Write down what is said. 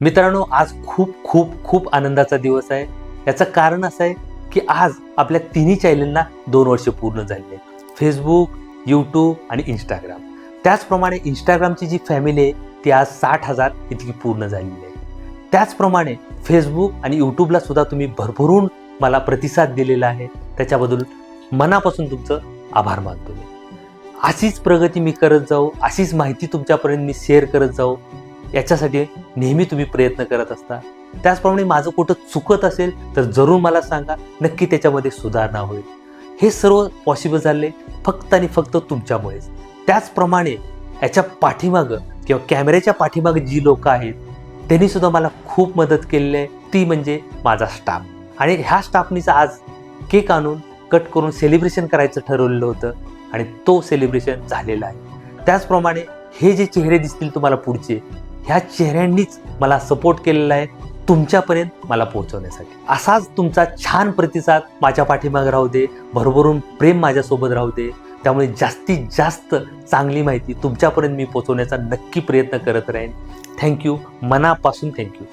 मित्रांनो, आज खूप खूप खूप आनंदाचा दिवस आहे. याचं कारण असं आहे की आज आपल्या तिन्ही चॅनलना 2 वर्ष पूर्ण झालेली आहेत. फेसबुक, यूट्यूब आणि इंस्टाग्राम. त्याचप्रमाणे इंस्टाग्रामची जी फॅमिली आहे ती आज 60,000 इतकी पूर्ण झालेली आहे. त्याचप्रमाणे फेसबुक आणि यूट्यूबला सुद्धा तुम्ही भरभरून मला प्रतिसाद दिलेला आहे. त्याच्याबद्दल मनापासून तुमचं आभार मानतो मी. अशीच प्रगती मी करत जाऊ, अशीच माहिती तुमच्यापर्यंत मी शेअर करत जाऊ, याच्यासाठी नेहमी तुम्ही प्रयत्न करत असता. त्याचप्रमाणे माझं कुठं चुकत असेल तर जरूर मला सांगा, नक्की त्याच्यामध्ये सुधारणा होईल. हे सर्व पॉसिबल झाले फक्त आणि फक्त तुमच्यामुळेच. त्याचप्रमाणे याच्या पाठीमागं किंवा कॅमेऱ्याच्या पाठीमागं जी लोक आहेत त्यांनी सुद्धा मला खूप मदत केलेली आहे, ती म्हणजे माझा स्टाफ. आणि ह्या स्टाफनीच आज केक आणून कट करून सेलिब्रेशन करायचं ठरवलेलं होतं आणि तो सेलिब्रेशन झालेला आहे. त्याचप्रमाणे हे जे चेहरे दिसतील तुम्हाला पुढचे, ह्या चेहऱ्यांनीच मला सपोर्ट केलेला आहे तुमच्यापर्यंत मला पोहोचवण्यासाठी. असाच तुमचा छान प्रतिसाद माझ्या पाठीमागे राहू दे, भरभरून प्रेम माझ्यासोबत राहू दे. त्यामुळे जास्तीत जास्त चांगली माहिती तुमच्यापर्यंत मी पोहोचवण्याचा नक्की प्रयत्न करत राहीन. थँक्यू, मनापासून थँक्यू.